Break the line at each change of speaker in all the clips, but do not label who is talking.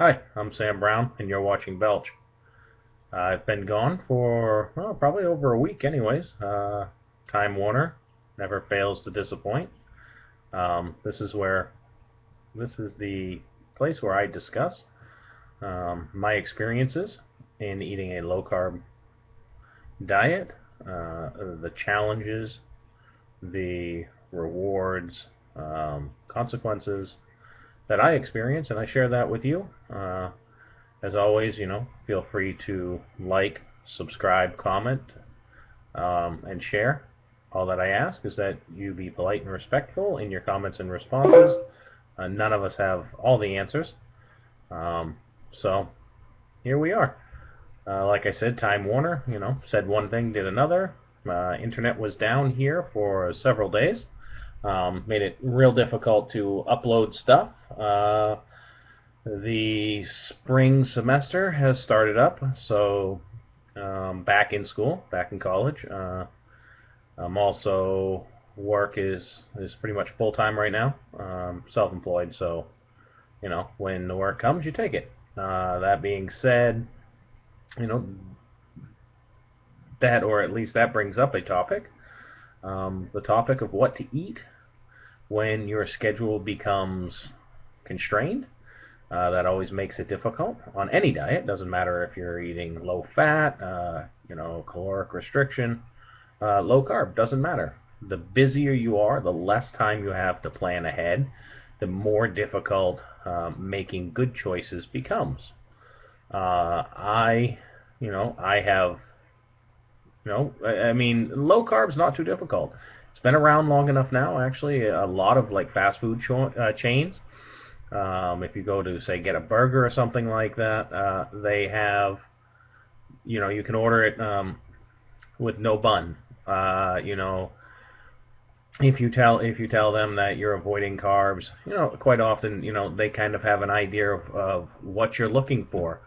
Hi, I'm Sam Brown, and you're watching Belch. I've been gone for, well, probably over a week anyways. Time Warner never fails to disappoint. This is the place where I discuss my experiences in eating a low-carb diet, the challenges, the rewards, consequences that I experience, and I share that with you. As always, feel free to like, subscribe, comment, and share. All that I ask is that you be polite and respectful in your comments and responses. None of us have all the answers. So here we are. Like I said, Time Warner, said one thing, did another. Internet was down here for several days. Made it real difficult to upload stuff. The spring semester has started up, so back in school, back in college. I'm also work is pretty much full time right now. Self-employed, so when the work comes, you take it. That being said, that, or at least that brings up a topic, the topic of what to eat when your schedule becomes constrained. That always makes it difficult on any diet. Doesn't matter if you're eating low fat, caloric restriction, low carb. Doesn't matter. The busier you are, the less time you have to plan ahead, the more difficult making good choices becomes. I have, low carb's not too difficult. It's been around long enough now. Actually, a lot of like fast food chains. If you go to, say, get a burger or something like that, they have, you can order it with no bun. If you tell them that you're avoiding carbs, quite often, they kind of have an idea of what you're looking for.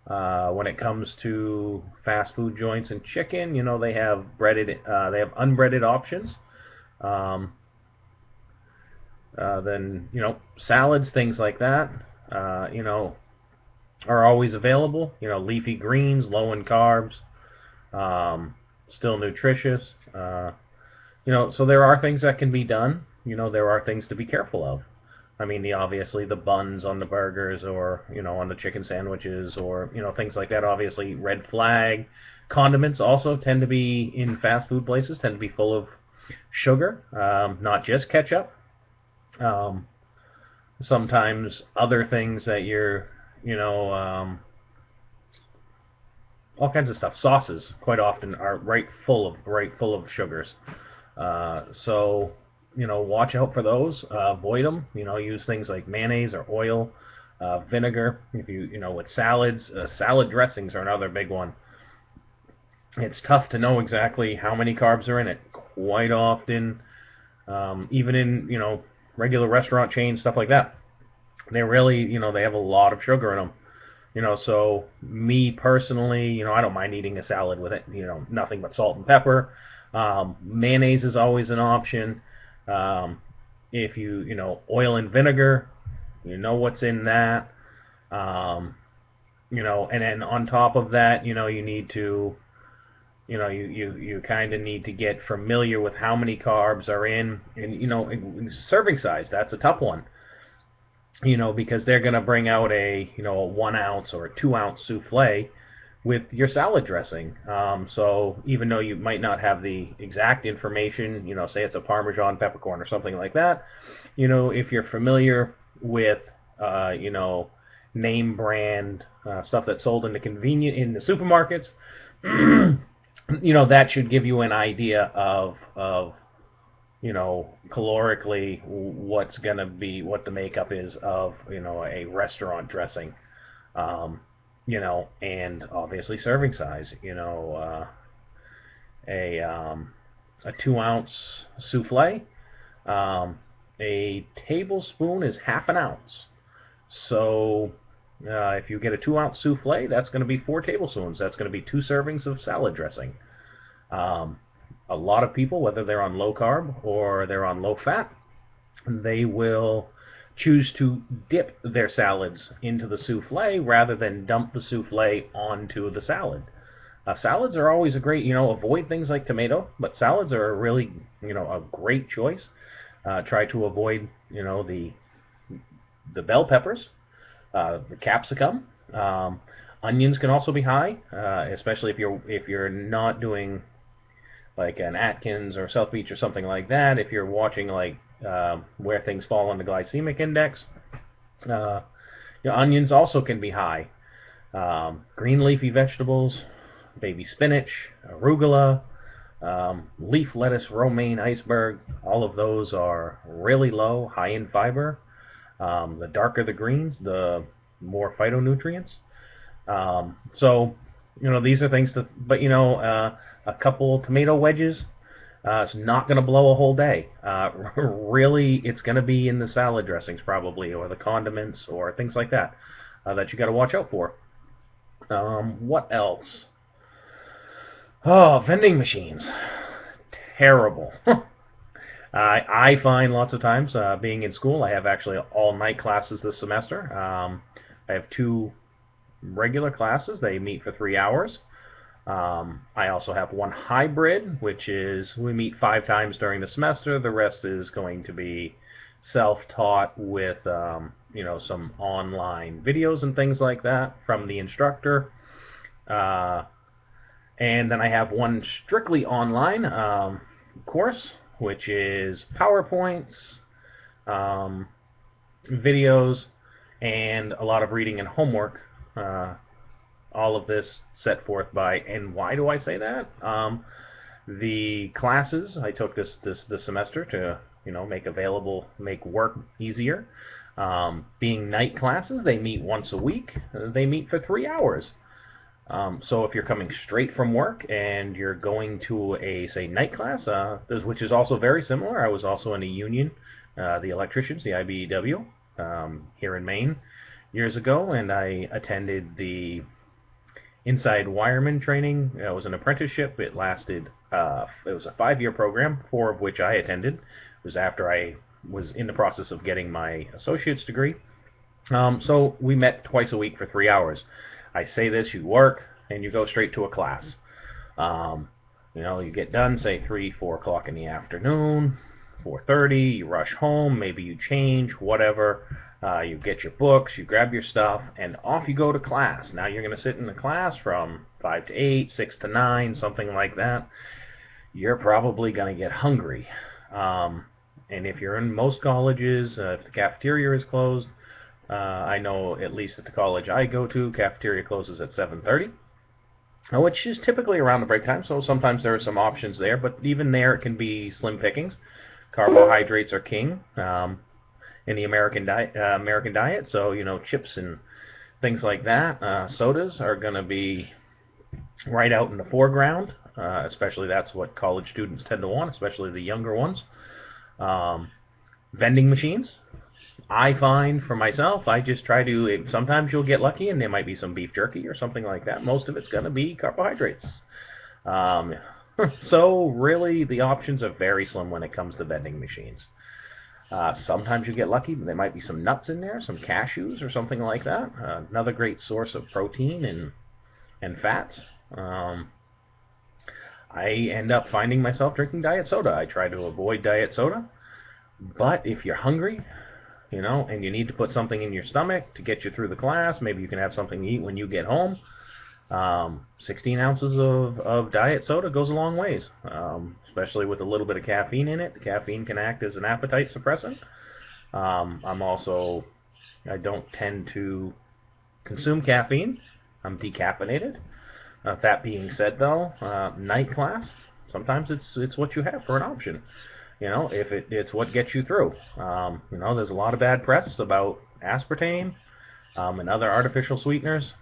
When it comes to fast food joints and chicken, they have unbreaded options. Then salads, things like that, are always available. Leafy greens, low in carbs, still nutritious. So there are things that can be done. There are things to be careful of. Obviously the buns on the burgers, or on the chicken sandwiches, or things like that. Obviously, red flag. Condiments also tend to be, in fast food places, tend to be full of sugar, not just ketchup. Sometimes other things that all kinds of stuff. Sauces quite often are right full of sugars. So watch out for those. Avoid them. Use things like mayonnaise or oil, vinegar. If with salads, salad dressings are another big one. It's tough to know exactly how many carbs are in it. Quite often, even in regular restaurant chains, stuff like that, they really, they have a lot of sugar in them. So me personally, I don't mind eating a salad with it, nothing but salt and pepper. Mayonnaise is always an option. If oil and vinegar, what's in that. And then on top of that, you need to, you kind of need to get familiar with how many carbs are in, and serving size. That's a tough one, because they're going to bring out a 1 ounce or a 2 ounce souffle with your salad dressing. So even though you might not have the exact information, say it's a Parmesan peppercorn or something like that, if you're familiar with name brand stuff that's sold in the supermarkets. That should give you an idea of calorically what the makeup is of a restaurant dressing, and obviously serving size. A 2 ounce souffle, a tablespoon is half an ounce. So if you get a 2 ounce souffle, that's going to be 4 tablespoons. That's going to be 2 servings of salad dressing. A lot of people, whether they're on low carb or they're on low fat, they will choose to dip their salads into the souffle rather than dump the souffle onto the salad. Salads are always a great, avoid things like tomato, but salads are a really, a great choice. Try to avoid, the bell peppers, the capsicum. Onions can also be high, especially if you're not doing like an Atkins or South Beach or something like that. If you're watching like where things fall on the glycemic index, onions also can be high. Green leafy vegetables, baby spinach, arugula, leaf lettuce, romaine, iceberg, all of those are really low, high in fiber. The darker the greens, the more phytonutrients. So, these are things to, but a couple tomato wedges, it's not going to blow a whole day. Really, it's going to be in the salad dressings probably, or the condiments, or things like that, that you got to watch out for. What else? Oh, vending machines. Terrible. I find lots of times, being in school, I have actually all-night classes this semester. I have 2 regular classes. They meet for 3 hours. I also have 1 hybrid, which is we meet 5 times during the semester. The rest is going to be self-taught with, some online videos and things like that from the instructor. And then I have 1 strictly online course, which is PowerPoints, videos, and a lot of reading and homework. All of this set forth by, and why do I say that? The classes I took this semester to make work easier. Being night classes, they meet once a week. They meet for 3 hours. So if you're coming straight from work and you're going to a, say, night class, which is also very similar. I was also in a union, the electricians, the IBEW, here in Maine years ago, and I attended the inside wireman training. It was an apprenticeship. It lasted, it was a 5-year program, 4 of which I attended. It was after I was in the process of getting my associate's degree. So we met twice a week for 3 hours. I say this, you work, and you go straight to a class. You get done, say 3, 4 o'clock in the afternoon, 4:30, you rush home, maybe you change, whatever. You get your books, you grab your stuff, and off you go to class. Now you're going to sit in the class from 5 to 8, 6 to 9, something like that. You're probably going to get hungry. And if you're in most colleges, if the cafeteria is closed, I know at least at the college I go to, cafeteria closes at 7:30, which is typically around the break time, so sometimes there are some options there, but even there it can be slim pickings. Carbohydrates are king in the American diet, so chips and things like that. Sodas are going to be right out in the foreground, especially that's what college students tend to want, especially the younger ones. Vending machines. I find for myself, I just try to, sometimes you'll get lucky and there might be some beef jerky or something like that. Most of it's going to be carbohydrates. So really the options are very slim when it comes to vending machines. Sometimes you get lucky, but there might be some nuts in there, some cashews or something like that. Another great source of protein and fats. I end up finding myself drinking diet soda. I try to avoid diet soda, but if you're hungry, and you need to put something in your stomach to get you through the class, maybe you can have something to eat when you get home. 16 ounces of diet soda goes a long ways, especially with a little bit of caffeine in it. The caffeine can act as an appetite suppressant. I don't tend to consume caffeine. I'm decaffeinated. That being said, though, night class, sometimes it's what you have for an option. If it's what gets you through. There's a lot of bad press about aspartame and other artificial sweeteners.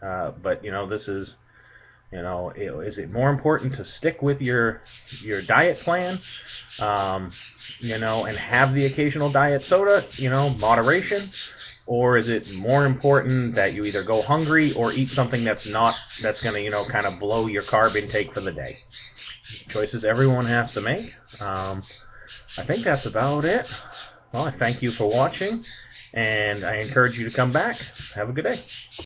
But this is, is it more important to stick with your diet plan, and have the occasional diet soda, moderation, or is it more important that you either go hungry or eat something that's going to, kind of blow your carb intake for the day? Choices everyone has to make. I think that's about it. well, I thank you for watching, and I encourage you to come back. Have a good day.